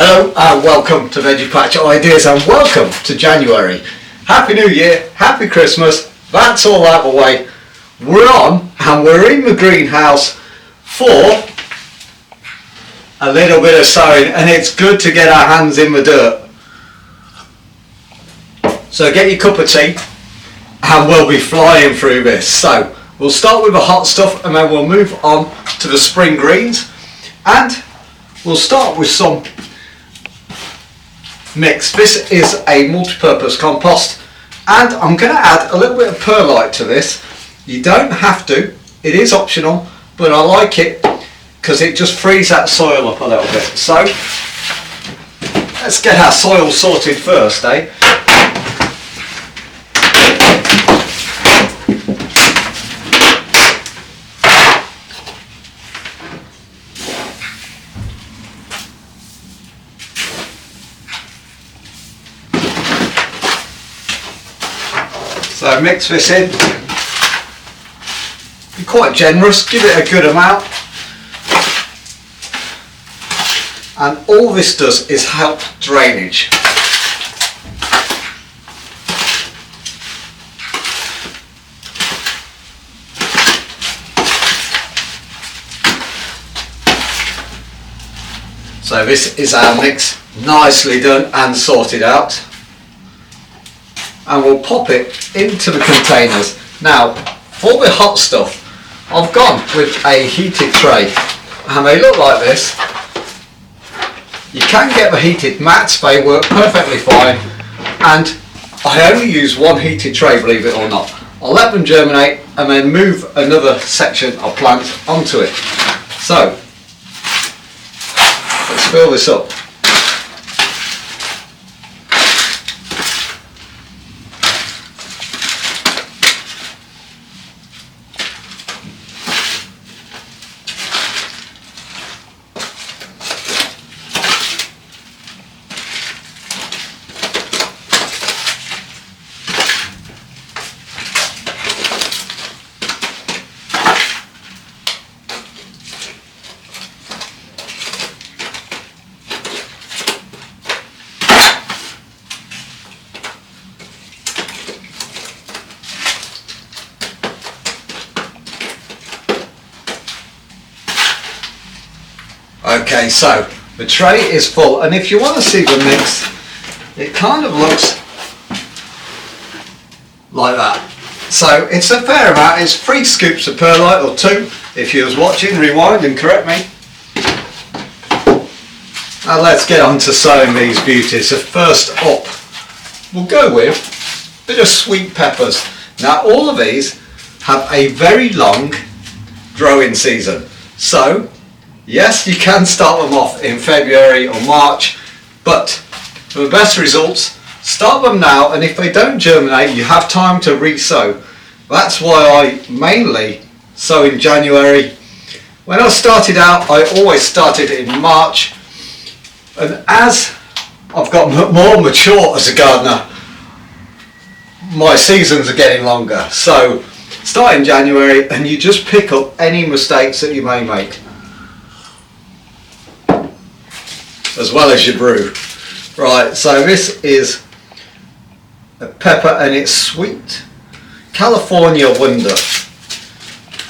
Hello and welcome to Veggie Patch Ideas and welcome to January. Happy New Year, Happy Christmas, that's all out of the way. We're on and we're in the greenhouse for a little bit of sowing, and it's good to get our hands in the dirt. So get your cup of tea and we'll be flying through this. So we'll start with the hot stuff and then we'll move on to the spring greens, and we'll start with some mix. This is a multi-purpose compost and I'm going to add a little bit of perlite to this. You don't have to, it is optional, but I like it because it just frees that soil up a little bit. So let's get our soil sorted first, eh? So mix this in, be quite generous, give it a good amount, and all this does is help drainage. So this is our mix, nicely done and sorted out. And we'll pop it into the containers. Now, for the hot stuff, I've gone with a heated tray, and they look like this. You can get the heated mats, they work perfectly fine, and I only use one heated tray, believe it or not. I'll let them germinate and then move another section of plant onto it. So, let's fill this up. Okay, so the tray is full, and if you want to see the mix, it kind of looks like that. So it's a fair amount, it's 3 scoops of perlite, or 2 if you was watching, rewind and correct me. Now let's get on to sowing these beauties. So first up, we'll go with a bit of sweet peppers. Now all of these have a very long growing season, so yes, you can start them off in February or March, but for the best results, start them now, and if they don't germinate, you have time to re-sow. That's why I mainly sow in January. When I started out, I always started in March, and as I've got more mature as a gardener, my seasons are getting longer. So start in January and you just pick up any mistakes that you may make, as well as your brew. Right, so this is a pepper and it's sweet California Wonder.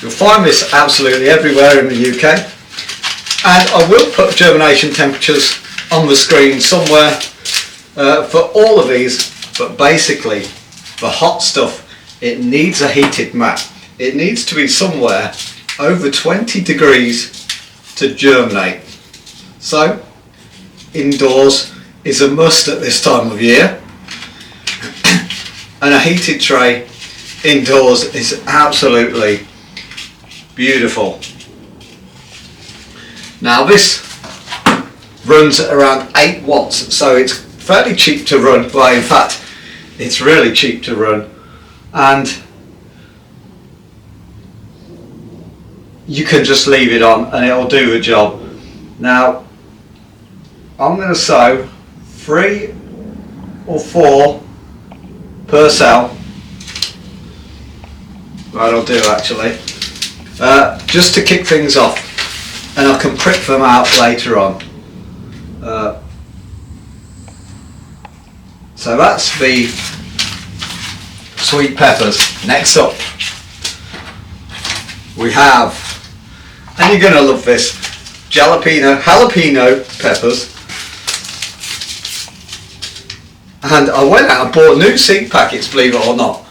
You'll find this absolutely everywhere in the UK, and I will put germination temperatures on the screen somewhere for all of these, but basically the hot stuff, it needs a heated mat. It needs to be somewhere over 20 degrees to germinate. So indoors is a must at this time of year, and a heated tray indoors is absolutely beautiful. Now this runs at around 8 watts, so it's fairly cheap to run. Well, in fact, it's really cheap to run, and you can just leave it on and it'll do the job. Now I'm going to sow 3 or 4 per cell. That'll do actually, just to kick things off, and I can prick them out later on. So that's the sweet peppers. Next up we have, and you're going to love this, jalapeno peppers. And I went out and bought new seed packets, believe it or not.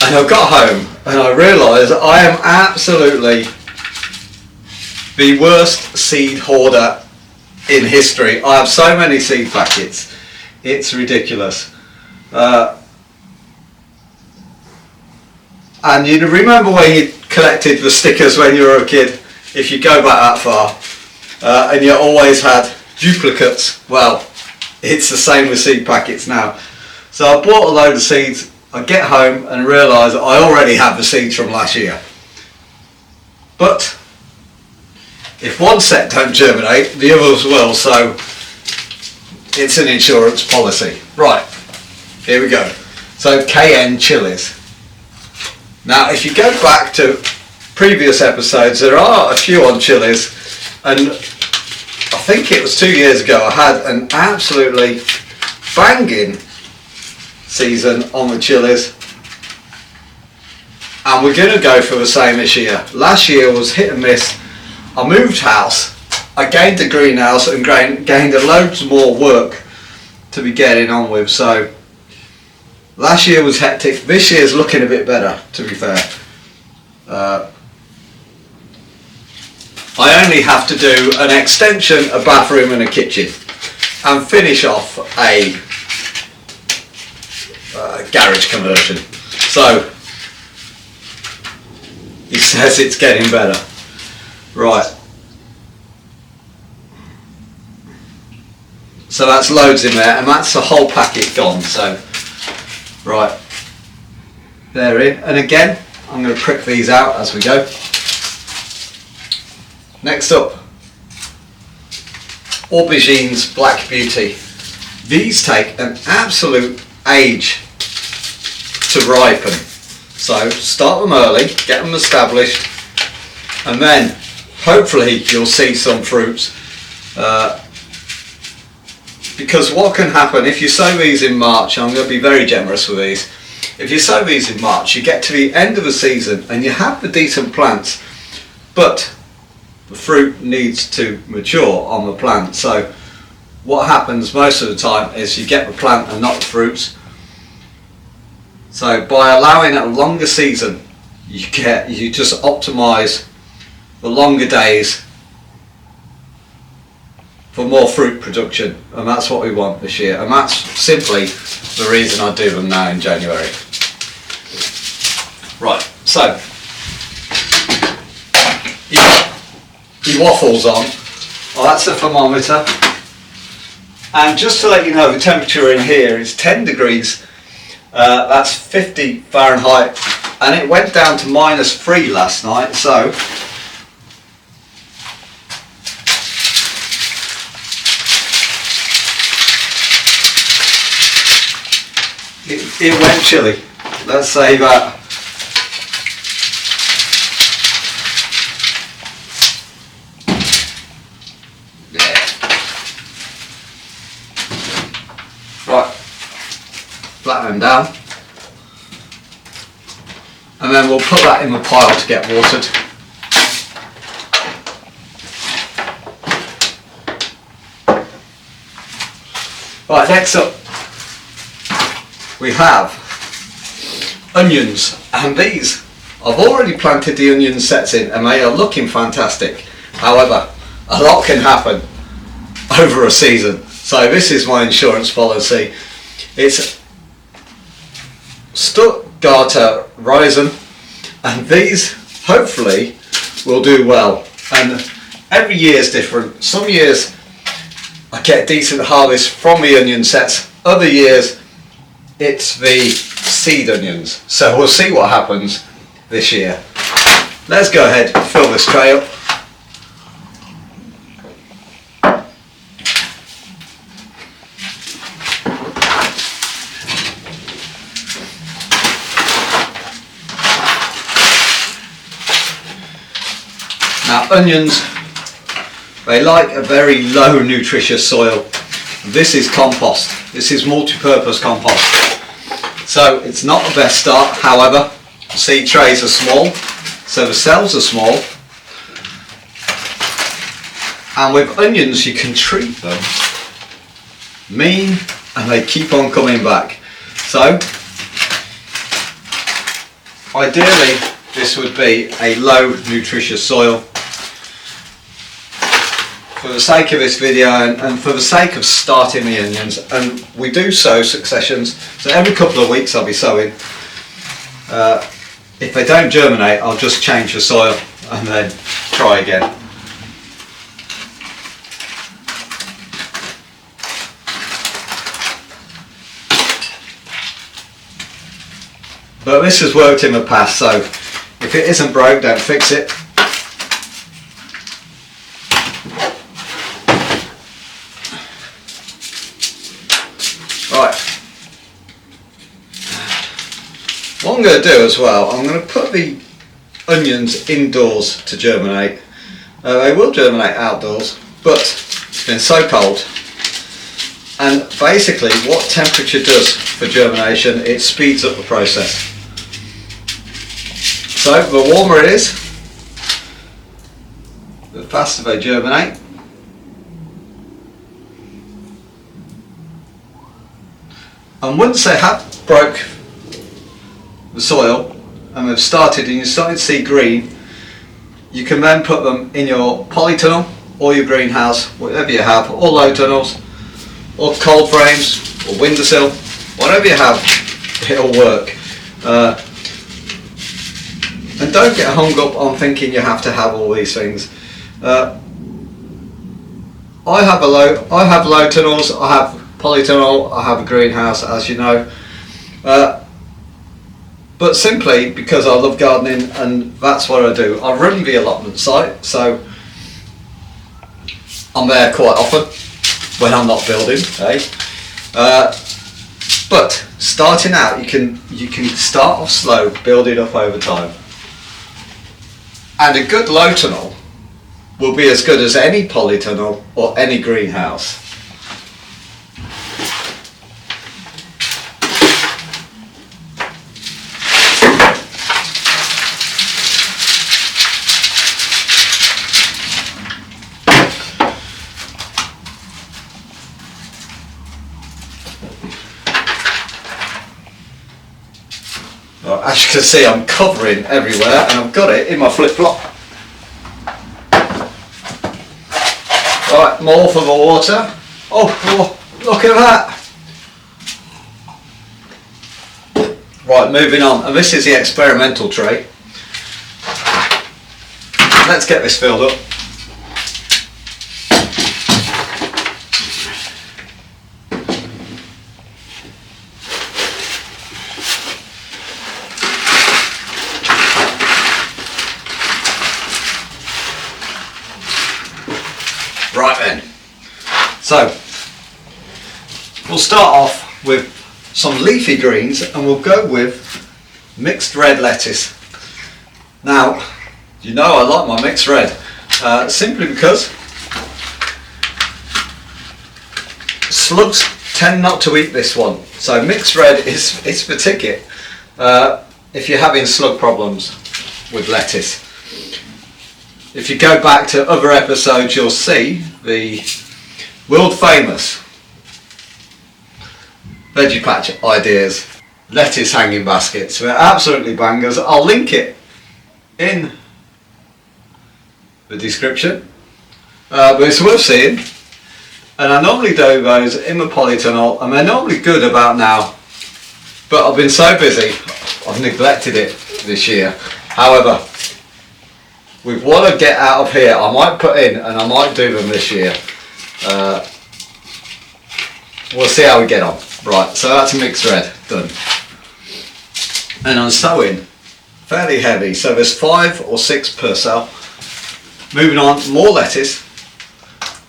And I got home and I realised I am absolutely the worst seed hoarder in history. I have so many seed packets, it's ridiculous. And you remember when you collected the stickers when you were a kid, if you go back that far, and you always had duplicates? Well, it's the same with seed packets now. So I bought a load of seeds. I get home and realise I already have the seeds from last year. But if one set don't germinate, the others will, so it's an insurance policy. Right, here we go. So KN Chillies. Now if you go back to previous episodes, there are a few on Chillies, and I think it was 2 years ago I had an absolutely banging season on the Chillies, and we're going to go for the same this year. Last year was hit and miss. I moved house, I gained the greenhouse and gained loads more work to be getting on with, so last year was hectic. This year's looking a bit better, to be fair. I only have to do an extension, a bathroom and a kitchen, and finish off a garage conversion. So he says it's getting better. Right, so that's loads in there, and that's the whole packet gone. So right, they're in, and again I'm going to prick these out as we go. Next up, aubergines Black Beauty. These take an absolute age to ripen, so start them early, get them established, and then hopefully you'll see some fruits, because what can happen if you sow these in March, I'm going to be very generous with these, if you sow these in March you get to the end of the season and you have the decent plants, but the fruit needs to mature on the plant. So what happens most of the time is you get the plant and not the fruits. So by allowing a longer season, you just optimise the longer days for more fruit production, and that's what we want this year, and that's simply the reason I do them now in January. Right, so he waffles on. Well, that's a thermometer, and just to let you know, the temperature in here is 10 degrees, that's 50 Fahrenheit, and it went down to -3 last night, so it went chilly, let's say that. Right, flatten them down, and then we'll put that in the pile to get watered. Right, next up we have onions, and these, I've already planted the onion sets in and they are looking fantastic. However, a lot can happen over a season, so this is my insurance policy. It's Stuttgarter Raisin, and these hopefully will do well, and every year is different. Some years I get decent harvest from the onion sets, other years it's the seed onions, so we'll see what happens this year. Let's go ahead and fill this tray up. Now onions, they like a very low nutritious soil, This is compost. This is multi-purpose compost. So it's not the best start, however, seed trays are small, so the cells are small, and with onions you can treat them mean and they keep on coming back. So ideally this would be a low nutritious soil. For the sake of this video and for the sake of starting the onions, and we do sow successions, so every couple of weeks I'll be sowing. If they don't germinate, I'll just change the soil and then try again. But this has worked in the past, so if it isn't broke, don't fix it. Right, what I'm going to do as well, I'm going to put the onions indoors to germinate. They will germinate outdoors, but it's been so cold, and basically what temperature does for germination, it speeds up the process. So the warmer it is, the faster they germinate. And once they have broke the soil and they've started and you're starting to see green, you can then put them in your polytunnel or your greenhouse, whatever you have, or low tunnels, or cold frames, or windowsill, whatever you have, it'll work. And don't get hung up on thinking you have to have all these things. I have low tunnels, I have polytunnel, I have a greenhouse, as you know, but simply because I love gardening and that's what I do. I run the allotment site, so I'm there quite often when I'm not building, but starting out you can start off slow, build it up over time, and a good low tunnel will be as good as any polytunnel or any greenhouse. Well, as you can see, I'm covering everywhere and I've got it in my flip-flop. Right, more for the water. Oh, look at that. Right, moving on, and this is the experimental tray. Let's get this filled up. Right then, so we'll start off with some leafy greens and we'll go with mixed red lettuce. Now, you know I like my mixed red, simply because slugs tend not to eat this one. So mixed red is the ticket if you're having slug problems with lettuce. If you go back to other episodes, you'll see the world famous Veggie Patch ideas lettuce hanging baskets. They're absolutely bangers. I'll link it in the description, but it's worth seeing. And I normally do those in the polytunnel, and they're normally good about now, but I've been so busy I've neglected it this year. However, with what I get out of here, I might put in, and I might do them this year. We'll see how we get on. Right, so that's mixed red, done. And I'm sowing fairly heavy, so there's 5 or 6 per cell. Moving on, more lettuce.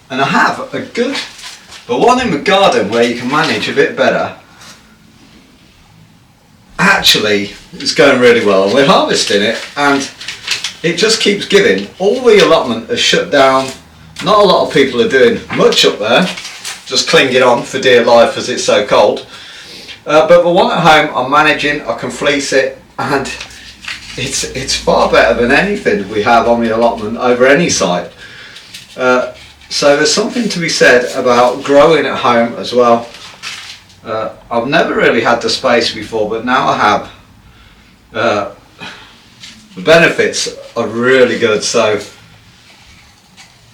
And I have a good, but one in the garden where you can manage a bit better. Actually, it's going really well, and we're harvesting it, and it just keeps giving. All the allotment is shut down. Not a lot of people are doing much up there, just just clinging on for dear life as it's so cold. But the one at home I'm managing, I can fleece it, and it's far better than anything we have on the allotment over any site. So there's something to be said about growing at home as well. I've never really had the space before, but now I have. The benefits are really good, so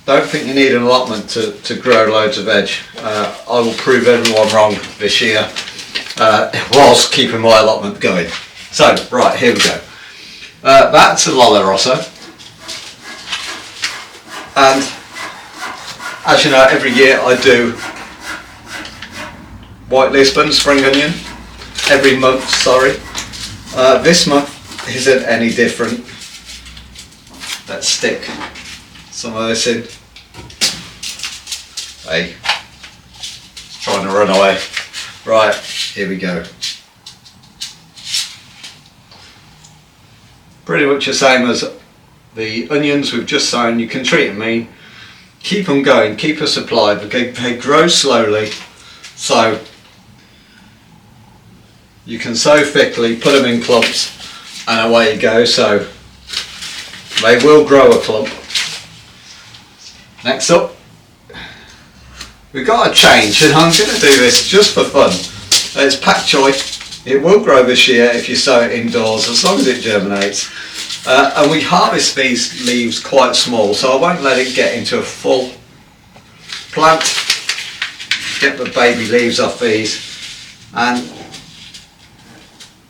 don't think you need an allotment to grow loads of veg. I will prove everyone wrong this year whilst keeping my allotment going. So, right, here we go. That's a Lolla Rossa, and as you know, every year I do white Lisbon, spring onion, every month, sorry. This month isn't any different. Let's stick some of this in. Hey, it's trying to run away. Right, here we go. Pretty much the same as the onions we've just sown. You can treat them mean. Keep them going, keep a supply, because they grow slowly. So you can sow thickly, put them in clumps, and away you go. So they will grow a clump. Next up, we've got a change, and I'm going to do this just for fun. It's pak choi. It will grow this year if you sow it indoors, as long as it germinates. And we harvest these leaves quite small, so I won't let it get into a full plant. Get the baby leaves off these, and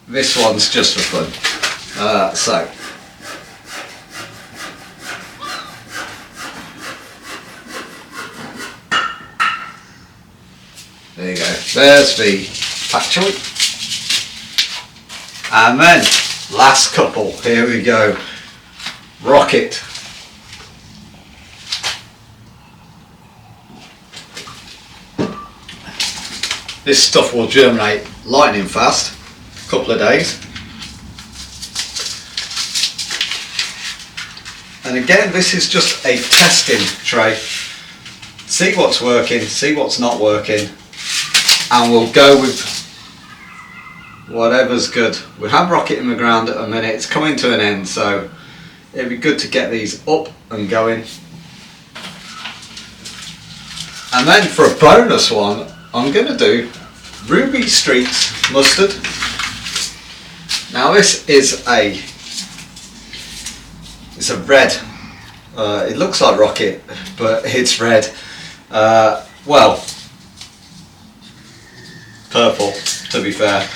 this one's just for fun. So there you go. There's the pak choi. And then last couple, here we go. Rocket. This stuff will germinate lightning fast, a couple of days. And again, this is just a testing tray. See what's working, see what's not working, and we'll go with whatever's good. We have rocket in the ground at a minute, it's coming to an end, so it'd be good to get these up and going. And then for a bonus one, I'm going to do Ruby Streaks mustard. Now this is it's a red. It looks like rocket, but it's red. Well, purple to be fair.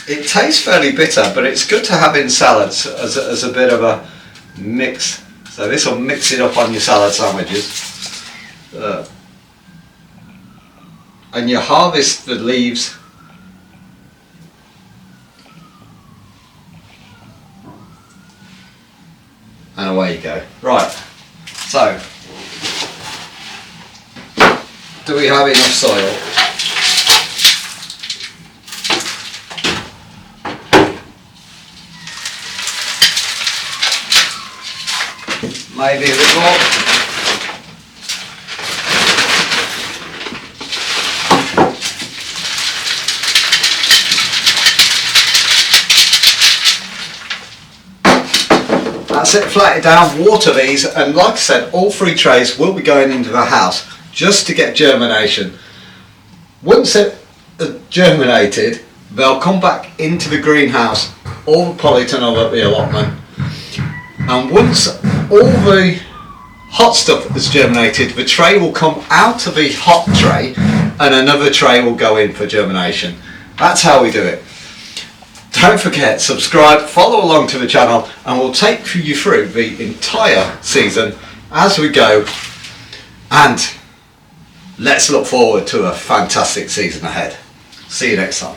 It tastes fairly bitter, but it's good to have in salads as a bit of a mix. So this will mix it up on your salad sandwiches. And you harvest the leaves and away you go. Right, so do we have enough soil? Maybe a bit more. That's it, flat it down, water these, and like I said, all 3 trays will be going into the house just to get germination. Once it germinated, they'll come back into the greenhouse, all the polytunnel at the allotment, and once all the hot stuff has germinated, the tray will come out of the hot tray and another tray will go in for germination. That's how we do it. Don't forget, subscribe, follow along to the channel, and we'll take you through the entire season as we go, and let's look forward to a fantastic season ahead. See you next time.